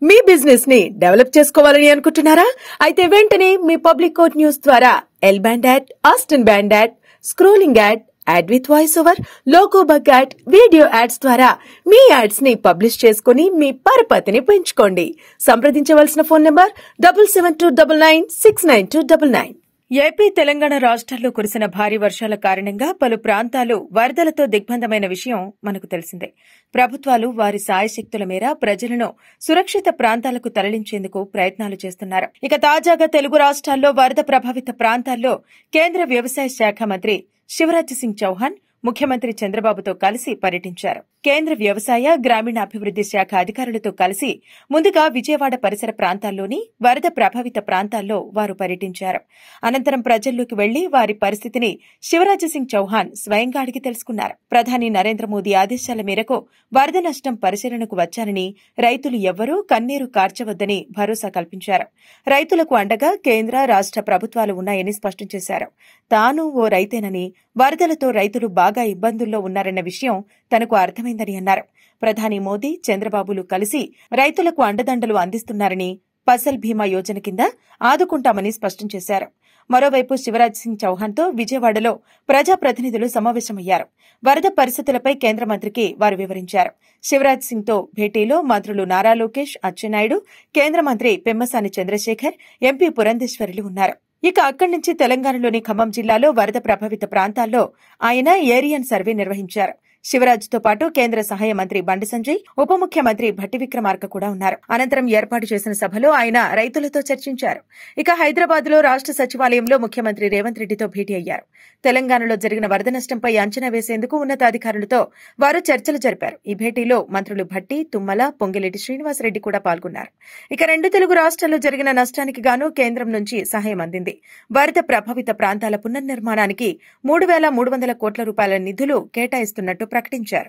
మీ business ని develop చేసుకోవాలని అనుకుంటున్నారా? అయితే వెంటనే మీ పబ్లిక్ కోట్ న్యూస్ ద్వారా L band ad, Aston band ad, scrolling ad, ad with voice over, logo bug ad, video ads ద్వారా మీ యాడ్స్ ని పబ్లిష్ చేసుకుని మీ పరపతిని పెంచుకోండి. సంప్రదించవలసిన ఫోన్ నంబర్ 7729969299. ఏపీ, తెలంగాణ రాష్ట్రాల్లో కురిసిన భారీ వర్షాల కారణంగా పలు ప్రాంతాలు వరదలతో దిగ్బంధమైన విషయం మనకు తెలిసిందే. ప్రభుత్వాలు వారి సాయశక్తుల మేర ప్రజలను సురక్షిత ప్రాంతాలకు తరలించేందుకు ప్రయత్నాలు చేస్తున్నారు. ఇక తాజాగా తెలుగు రాష్ట్రాల్లో వరద ప్రభావిత ప్రాంతాల్లో కేంద్ర వ్యవసాయ శాఖ మంత్రి శివరాజ్ సింగ్ చౌహాన్ ముఖ్యమంత్రి చంద్రబాబుతో కలిసి పర్యటించారు. కేంద్ర వ్యవసాయ, గ్రామీణాభివృద్ది శాఖ అధికారులతో కలిసి ముందుగా విజయవాడ పరిసర ప్రాంతాల్లోని వరద ప్రభావిత ప్రాంతాల్లో వారు పర్యటించారు. అనంతరం ప్రజల్లోకి వెళ్లి వారి పరిస్థితిని శివరాజ్ సింగ్ చౌహాన్ స్వయంగా అడిగి తెలుసుకున్నారు. ప్రధాని నరేంద్ర మోదీ ఆదేశాల మేరకు వరద నష్టం పరిశీలనకు వచ్చానని, రైతులు ఎవ్వరూ కన్నీరు కార్చవద్దని భరోసా కల్పించారు. రైతులకు అండగా కేంద్ర, రాష్ట ప్రభుత్వాలు ఉన్నాయని స్పష్టం చేశారు. తాను ఓ రైతేనని, వరదలతో రైతులు బాగా ఇబ్బందుల్లో ఉన్నారన్న విషయం తనకు అర్థమైందని అన్నారు. ప్రధాని మోదీ, చంద్రబాబులు కలిసి రైతులకు అండదండలు అందిస్తున్నారని, ఫసల్ బీమా యోజన కింద ఆదుకుంటామని స్పష్టం చేశారు. మరోవైపు శివరాజ్ సింగ్ చౌహాన్తో విజయవాడలో ప్రజాప్రతినిధులు సమావేశమయ్యారు. వరద పరిస్థితులపై కేంద్ర మంత్రికి వారు వివరించారు. శివరాజ్ సింగ్తో భేటీలో మంత్రులు నారా లోకేష్, అచ్చెన్నాయుడు, కేంద్ర మంత్రి పెమ్మసాని చంద్రశేఖర్, ఎంపీ పురంధేశ్వరులు ఉన్నారు. ఇక అక్కడి నుంచి తెలంగాణలోని ఖమ్మం జిల్లాలో వరద ప్రభావిత ప్రాంతాల్లో ఆయన ఏరియన్ సర్వే నిర్వహించారు. శివరాజ్తో పాటు కేంద్ర సహాయ మంత్రి బండి సంజయ్, ఉప ముఖ్యమంత్రి భట్టి విక్రమార్క కూడా ఉన్నారు. అనంతరం ఏర్పాటు చేసిన సభలో ఆయన రైతులతో చర్చించారు. ఇక హైదరాబాద్లో రాష్ట సచివాలయంలో ముఖ్యమంత్రి రేవంత్ రెడ్డితో భేటీ అయ్యారు. తెలంగాణలో జరిగిన వరద నష్టంపై అంచనా వేసేందుకు ఉన్నతాధికారులతో వారు చర్చలు జరిపారు. ఈ భేటీలో మంత్రులు భట్టి, తుమ్మల, పొంగిలేటి శ్రీనివాసరెడ్డి కూడా పాల్గొన్నారు. ఇక రెండు తెలుగు రాష్ట్రాల్లో జరిగిన నష్టానికి గాను కేంద్రం నుంచి సహాయం అందింది. వరద ప్రభావిత ప్రాంతాల పునర్నిర్మాణానికి 3,300 కోట్ల రూపాయల నిధులు కేటాయిస్తున్నట్టు ప్రకటించారు.